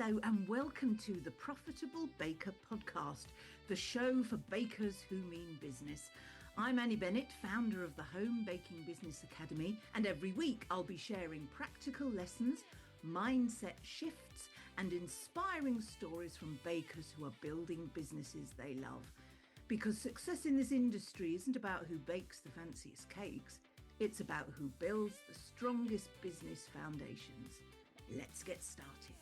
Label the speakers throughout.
Speaker 1: Hello and welcome to the Profitable Baker podcast, the show for bakers who mean business. I'm Annie Bennett, founder of the Home Baking Business Academy, and every week I'll be sharing practical lessons, mindset shifts, and inspiring stories from bakers who are building businesses they love. Because success in this industry isn't about who bakes the fanciest cakes, it's about who builds the strongest business foundations. Let's get started.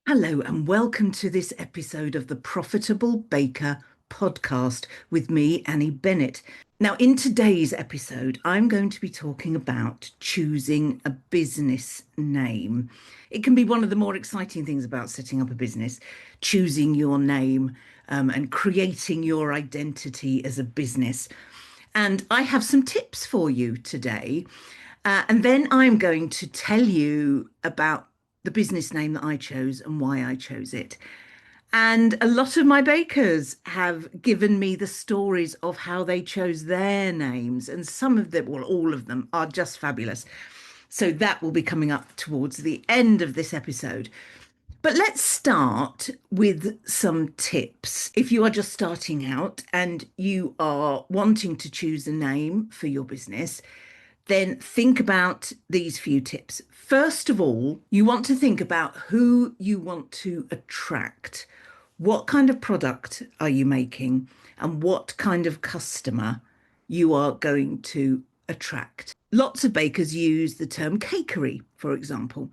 Speaker 1: Hello and welcome to this episode of the Profitable Baker podcast with me, Annie Bennett. Now, in today's episode, I'm going to be talking about choosing a business name. It can be one of the more exciting things about setting up a business, choosing your name and creating your identity as a business. And I have some tips for you today. And then I'm going to tell you about the business name that I chose and why I chose it. And a lot of my bakers have given me the stories of how they chose their names, and some of them, well, all of them are just fabulous. So that will be coming up towards the end of this episode. But let's start with some tips. If you are just starting out and you are wanting to choose a name for your business, then think about these few tips. First of all, you want to think about who you want to attract. What kind of product are you making, and what kind of customer you are going to attract? Lots of bakers use the term cakery, for example,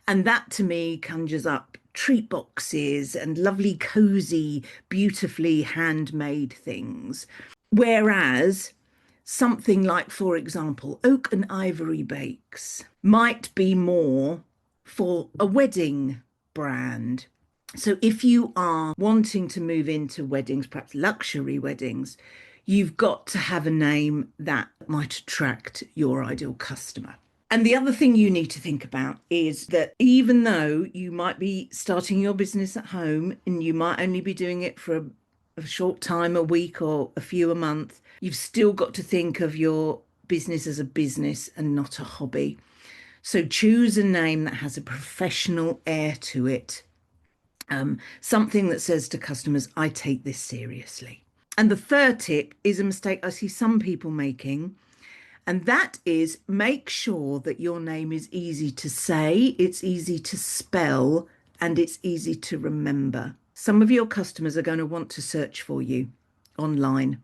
Speaker 1: and that to me conjures up treat boxes and lovely, cozy, beautifully handmade things. Whereas something like, for example, Oak and Ivory Bakes might be more for a wedding brand. So if you are wanting to move into weddings, perhaps luxury weddings, you've got to have a name that might attract your ideal customer. And the other thing you need to think about is that even though you might be starting your business at home and you might only be doing it for a short time, a week or a few a month, you've still got to think of your business as a business and not a hobby. So choose a name that has a professional air to it. Something that says to customers, I take this seriously. And the third tip is a mistake I see some people making, and that is make sure that your name is easy to say, it's easy to spell, and it's easy to remember. Some of your customers are going to want to search for you online.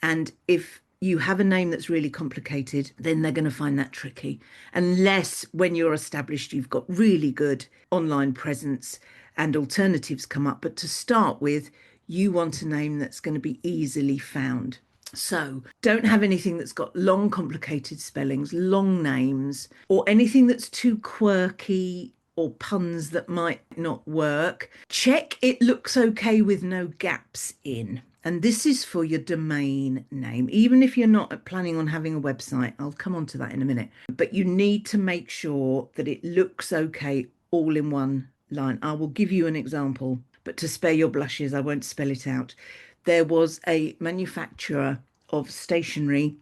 Speaker 1: And if you have a name that's really complicated, then they're going to find that tricky. Unless when you're established, you've got really good online presence and alternatives come up. But to start with, you want a name that's going to be easily found. So don't have anything that's got long, complicated spellings, long names, or anything that's too quirky or puns that might not work. Check it looks okay with no gaps in. And this is for your domain name. Even if you're not planning on having a website, I'll come on to that in a minute. But you need to make sure that it looks okay all in one line. I will give you an example, but to spare your blushes, I won't spell it out. There was a manufacturer of stationery.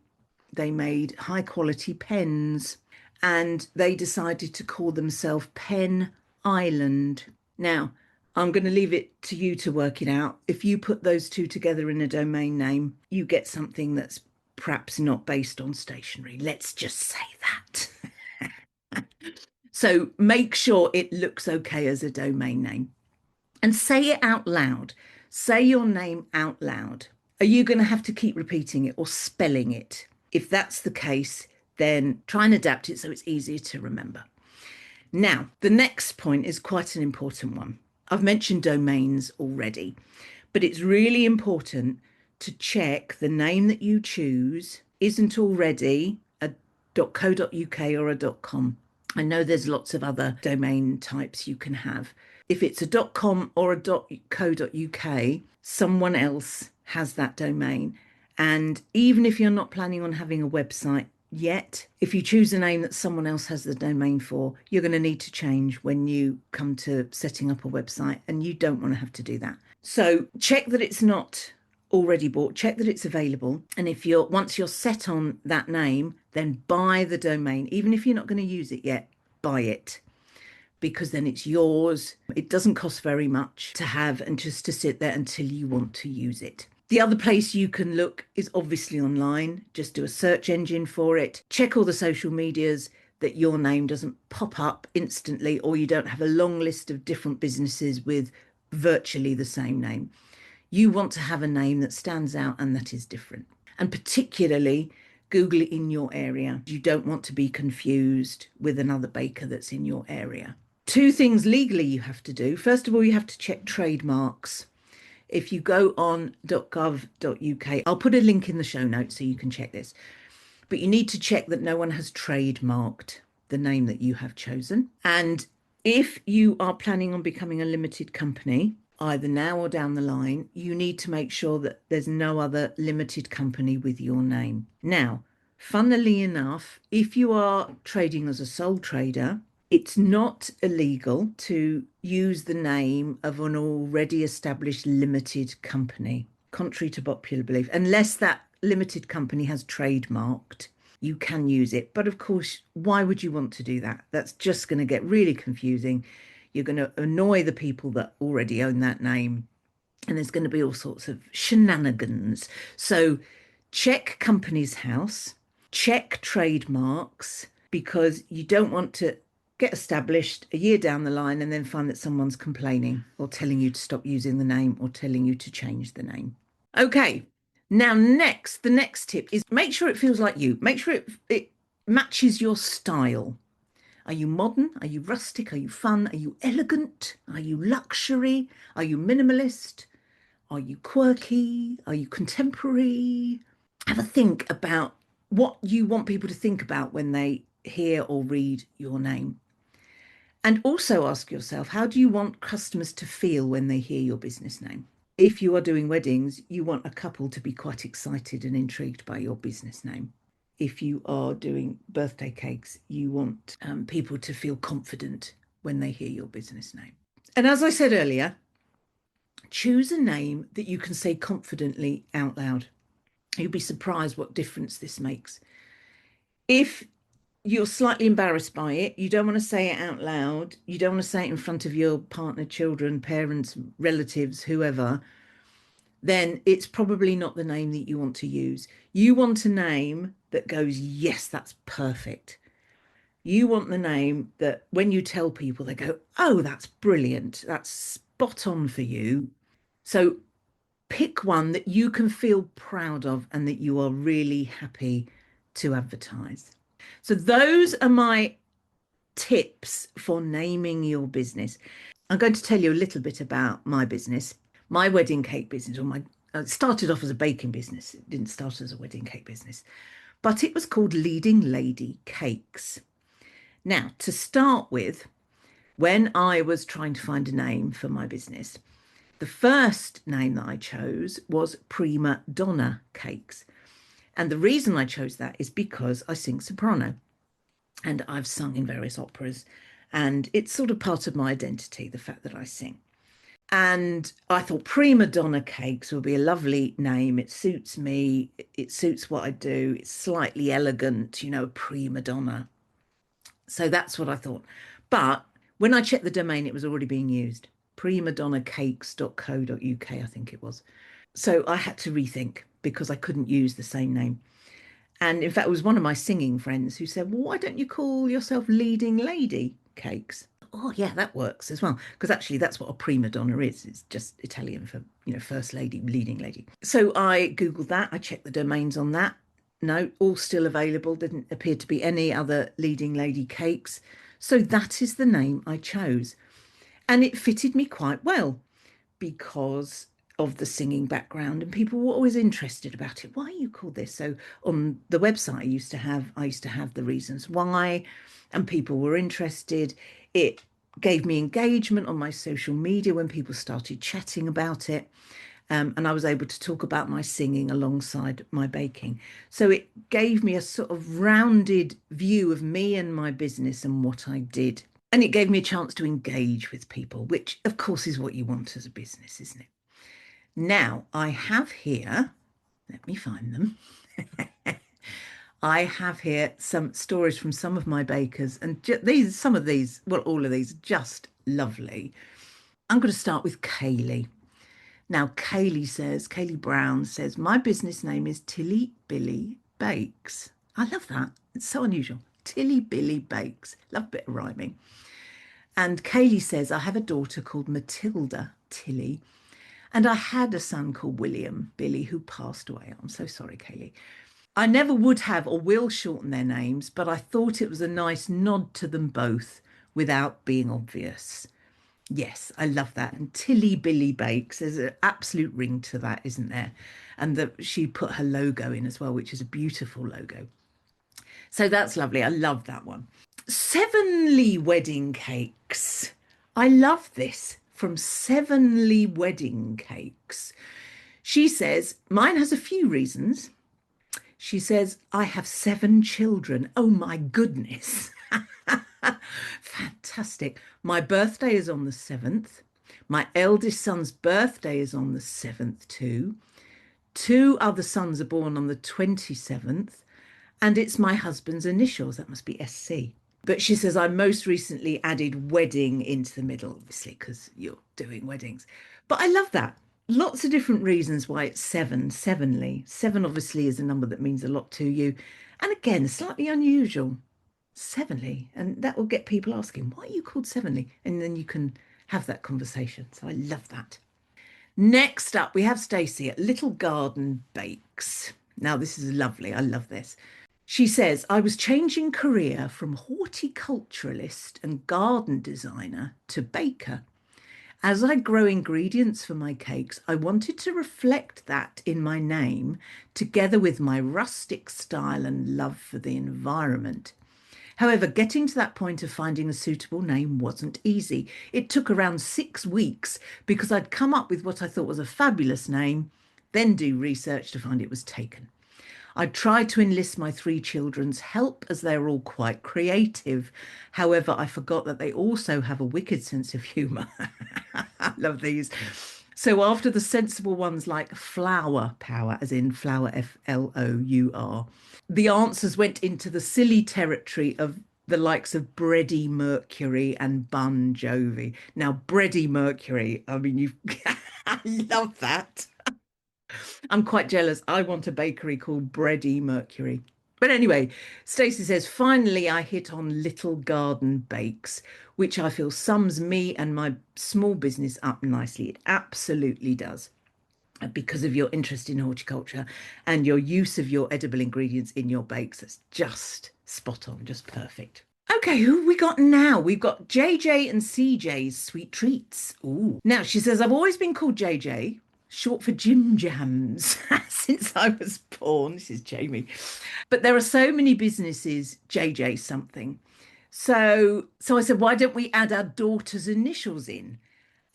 Speaker 1: They made high quality pens, and they decided to call themselves Pen Island. Now, I'm going to leave it to you to work it out. If you put those two together in a domain name, you get something that's perhaps not based on stationery. Let's just say that. So make sure it looks okay as a domain name and say it out loud. Say your name out loud. Are you going to have to keep repeating it or spelling it? If that's the case, then try and adapt it so it's easier to remember. Now, the next point is quite an important one. I've mentioned domains already, but it's really important to check the name that you choose isn't already a .co.uk or a .com. I know there's lots of other domain types you can have. If it's a .com or a .co.uk, someone else has that domain. And even if you're not planning on having a website yet, if you choose a name that someone else has the domain for, you're going to need to change when you come to setting up a website, and you don't want to have to do that. So check that it's not already bought, check that it's available. And if once you're set on that name, then buy the domain. Even if you're not going to use it yet, buy it. because then it's yours. It doesn't cost very much to have and just to sit there until you want to use it. The other place you can look is obviously online. Just do a search engine for it. Check all the social medias that your name doesn't pop up instantly, or you don't have a long list of different businesses with virtually the same name. You want to have a name that stands out and that is different. And particularly, Google it in your area. You don't want to be confused with another baker that's in your area. 2 things legally you have to do. First of all, you have to check trademarks. If you go on .gov.uk, I'll put a link in the show notes so you can check this. But you need to check that no one has trademarked the name that you have chosen. And if you are planning on becoming a limited company, either now or down the line, you need to make sure that there's no other limited company with your name. Now, funnily enough, if you are trading as a sole trader, it's not illegal to use the name of an already established limited company, contrary to popular belief. Unless that limited company has trademarked, you can use it. But of course, why would you want to do that? That's just going to get really confusing. You're going to annoy the people that already own that name, and there's going to be all sorts of shenanigans. So check Companies House, check trademarks, because you don't want to get established a year down the line and then find that someone's complaining or telling you to stop using the name or telling you to change the name. Okay, now the next tip is make sure it feels like you. Make sure it matches your style. Are you modern? Are you rustic? Are you fun? Are you elegant? Are you luxury? Are you minimalist? Are you quirky? Are you contemporary? Have a think about what you want people to think about when they hear or read your name. And also ask yourself, how do you want customers to feel when they hear your business name? If you are doing weddings, you want a couple to be quite excited and intrigued by your business name. If you are doing birthday cakes, you want people to feel confident when they hear your business name. And as I said earlier, choose a name that you can say confidently out loud. You'll be surprised what difference this makes. If you're slightly embarrassed by it, you don't want to say it out loud, you don't want to say it in front of your partner, children, parents, relatives, whoever, then it's probably not the name that you want to use. You want a name that goes, yes, that's perfect. You want the name that when you tell people, they go, oh, that's brilliant. That's spot on for you. So pick one that you can feel proud of and that you are really happy to advertise. So those are my tips for naming your business. I'm going to tell you a little bit about my business. My wedding cake business, it started off as a baking business. It didn't start as a wedding cake business, but it was called Leading Lady Cakes. Now, to start with, when I was trying to find a name for my business, the first name that I chose was Prima Donna Cakes. And the reason I chose that is because I sing soprano and I've sung in various operas, and it's sort of part of my identity, the fact that I sing. And I thought Prima Donna Cakes would be a lovely name. It suits me. It suits what I do. It's slightly elegant, prima donna. So that's what I thought. But when I checked the domain, it was already being used. primadonnacakes.co.uk, I think it was. So I had to rethink because I couldn't use the same name. And in fact, it was one of my singing friends who said, well, why don't you call yourself Leading Lady Cakes? Oh, yeah, that works as well. Because actually, that's what a prima donna is. It's just Italian for, first lady, leading lady. So I Googled that. I checked the domains on that. No, all still available. Didn't appear to be any other Leading Lady Cakes. So that is the name I chose. And it fitted me quite well because of the singing background, and people were always interested about it. Why are you called this? So on the website I used to have the reasons why, and people were interested. It gave me engagement on my social media when people started chatting about it, and I was able to talk about my singing alongside my baking. So it gave me a sort of rounded view of me and my business and what I did. And it gave me a chance to engage with people, which of course is what you want as a business, isn't it? Now I have here, let me find them. I have here some stories from some of my bakers, and well, all of these are just lovely. I'm going to start with Kaylee. Now, Kaylee Brown says, my business name is Tilly Billy Bakes. I love that. It's so unusual. Tilly Billy Bakes. Love a bit of rhyming. And Kaylee says, I have a daughter called Matilda Tilly, and I had a son called William Billy who passed away. I'm so sorry, Kaylee. I never would have or will shorten their names, but I thought it was a nice nod to them both without being obvious. Yes, I love that. And Tilly Billy Bakes, there's an absolute ring to that, isn't there? And that she put her logo in as well, which is a beautiful logo. So that's lovely. I love that one. Sevenly Wedding Cakes. I love this from Sevenly Wedding Cakes. She says, mine has a few reasons. She says, I have 7 children. Oh my goodness. Fantastic. My birthday is on the 7th. My eldest son's birthday is on the 7th too. 2 other sons are born on the 27th. And it's my husband's initials. That must be SC. But she says, I most recently added wedding into the middle, obviously, because you're doing weddings. But I love that. Lots of different reasons why it's 7, sevenly. 7 obviously is a number that means a lot to you. And again, slightly unusual. Sevenly. And that will get people asking, why are you called Sevenly? And then you can have that conversation. So I love that. Next up, we have Stacey at Little Garden Bakes. Now, this is lovely. I love this. She says, I was changing career from horticulturalist and garden designer to baker. As I grow ingredients for my cakes, I wanted to reflect that in my name, together with my rustic style and love for the environment. However, getting to that point of finding a suitable name wasn't easy. It took around 6 weeks because I'd come up with what I thought was a fabulous name, then do research to find it was taken. I tried to enlist my 3 children's help as they're all quite creative. However, I forgot that they also have a wicked sense of humour. I love these. So after the sensible ones like flower power, as in flower, FLOUR, the answers went into the silly territory of the likes of Bready Mercury and Bon Jovi. Now, Bready Mercury, I mean, I love that. I'm quite jealous. I want a bakery called Bready Mercury. But anyway, Stacey says, finally, I hit on Little Garden Bakes, which I feel sums me and my small business up nicely. It absolutely does. Because of your interest in horticulture and your use of your edible ingredients in your bakes. That's just spot on, just perfect. Okay, who have we got now? We've got JJ and CJ's Sweet Treats. Ooh. Now, she says, I've always been called JJ, short for Jim Jams, since I was born. This is Jamie. But there are so many businesses, JJ something. So I said, why don't we add our daughter's initials in?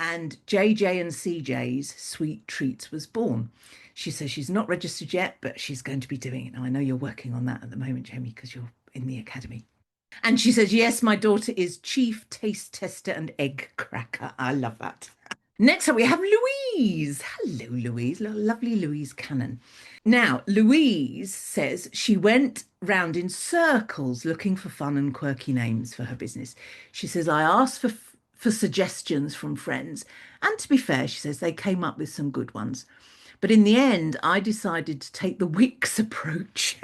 Speaker 1: And JJ and CJ's Sweet Treats was born. She says she's not registered yet, but she's going to be doing it. Now, I know you're working on that at the moment, Jamie, because you're in the academy. And she says, yes, my daughter is Chief Taste Tester and Egg Cracker. I love that. Next up, we have Louise. Hello, Louise. Lovely Louise Cannon. Now, Louise says she went round in circles looking for fun and quirky names for her business. She says, I asked for suggestions from friends. And to be fair, she says they came up with some good ones. But in the end, I decided to take the Wix approach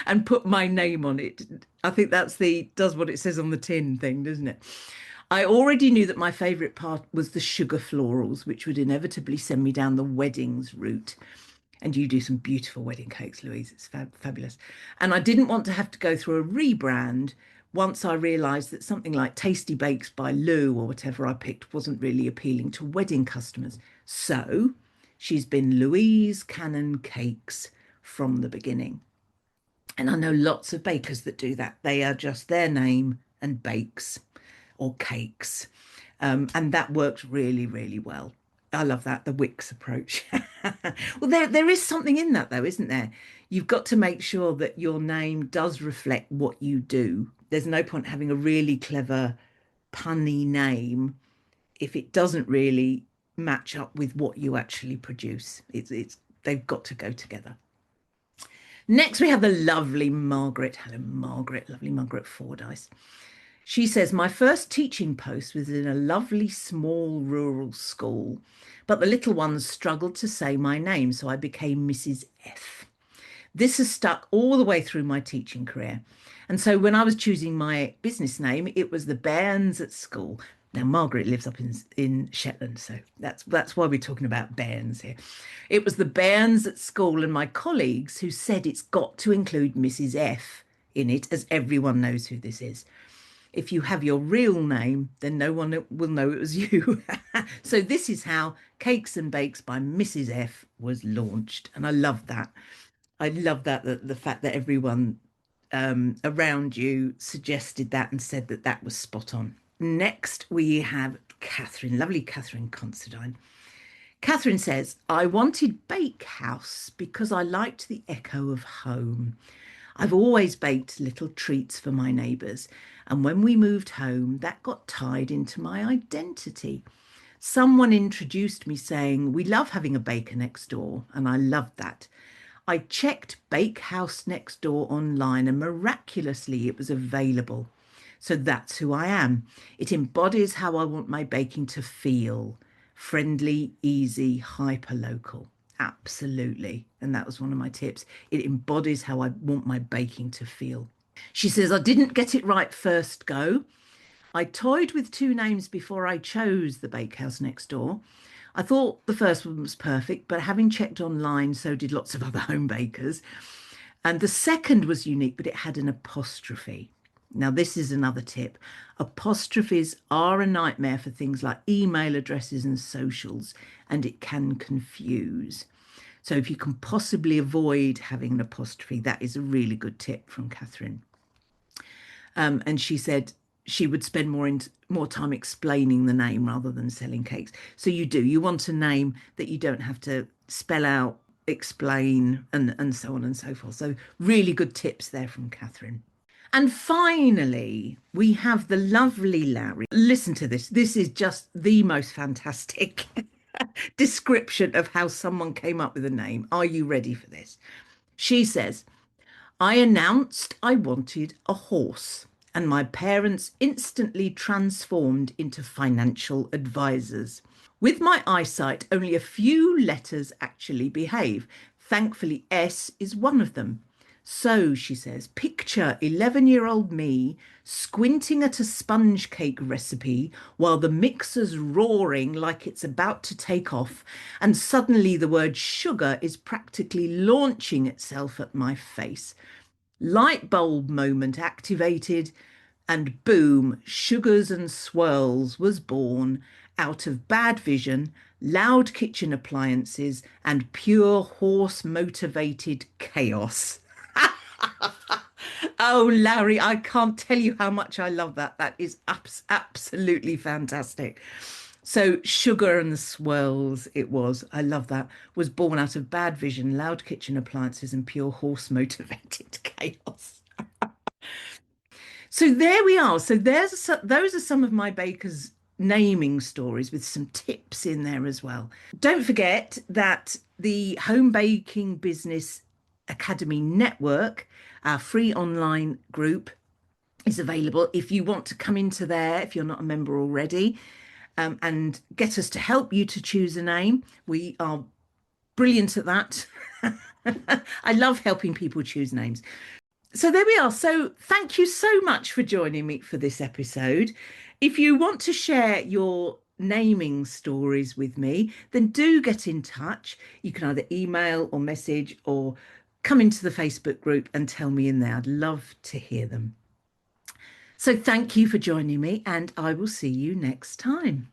Speaker 1: and put my name on it. I think that's does what it says on the tin thing, doesn't it? I already knew that my favourite part was the sugar florals, which would inevitably send me down the weddings route. And you do some beautiful wedding cakes, Louise. It's fabulous. And I didn't want to have to go through a rebrand once I realised that something like Tasty Bakes by Lou or whatever I picked wasn't really appealing to wedding customers. So she's been Louise Cannon Cakes from the beginning. And I know lots of bakers that do that. They are just their name and bakes or cakes. And that works really, really well. I love that, the Wix approach. Well, there is something in that, though, isn't there? You've got to make sure that your name does reflect what you do. There's no point having a really clever, punny name if it doesn't really match up with what you actually produce. They've got to go together. Next, we have the lovely Margaret. Hello, Margaret, lovely Margaret Fordyce. She says, my first teaching post was in a lovely small rural school, but the little ones struggled to say my name, so I became Mrs. F. This has stuck all the way through my teaching career. And so when I was choosing my business name, it was the Bairns at school. Now, Margaret lives up in Shetland, so that's why we're talking about Bairns here. It was the Bairns at school and my colleagues who said it's got to include Mrs. F in it, as everyone knows who this is. If you have your real name, then no one will know it was you. So this is how Cakes and Bakes by Mrs. F was launched. And I love that. I love that, the fact that everyone around you suggested that and said that that was spot on. Next, we have Catherine, lovely Catherine Considine. Catherine says, I wanted Bakehouse because I liked the echo of home. I've always baked little treats for my neighbours, and when we moved home, that got tied into my identity. Someone introduced me saying, we love having a baker next door, and I loved that. I checked Bakehouse Next Door online and miraculously it was available. So that's who I am. It embodies how I want my baking to feel. Friendly, easy, hyper local. Absolutely. And that was one of my tips. It embodies how I want my baking to feel. She says, I didn't get it right first go. I toyed with two names before I chose the Bakehouse Next Door. I thought the first one was perfect, but having checked online, so did lots of other home bakers. And the second was unique, but it had an apostrophe. Now, this is another tip. Apostrophes are a nightmare for things like email addresses and socials, and it can confuse. So if you can possibly avoid having an apostrophe, that is a really good tip from Catherine. And she said she would spend more time explaining the name rather than selling cakes. So you want a name that you don't have to spell out, explain, and so on and so forth. So really good tips there from Catherine. And finally, we have the lovely Larry. Listen to this. This is just the most fantastic description of how someone came up with a name. Are you ready for this? She says, I announced I wanted a horse, and my parents instantly transformed into financial advisors. With my eyesight, only a few letters actually behave. Thankfully, S is one of them. So, she says, picture 11-year-old me squinting at a sponge cake recipe while the mixer's roaring like it's about to take off, and suddenly the word sugar is practically launching itself at my face. Light bulb moment activated, and boom, Sugars and Swirls was born out of bad vision, loud kitchen appliances, and pure horse motivated chaos. Oh, Larry, I can't tell you how much I love that. That is absolutely fantastic. So, Sugar and the Swirls, it was, I love that, was born out of bad vision, loud kitchen appliances, and pure horse motivated chaos. So, there we are. So, those are some of my baker's naming stories with some tips in there as well. Don't forget that the Home Baking Business Academy Network, our free online group, is available if you want to come into there, if you're not a member already, and get us to help you to choose a name. We are brilliant at that. I love helping people choose names. So there we are. So thank you so much for joining me for this episode. If you want to share your naming stories with me, then do get in touch. You can either email or message or come into the Facebook group and tell me in there. I'd love to hear them. So thank you for joining me, and I will see you next time.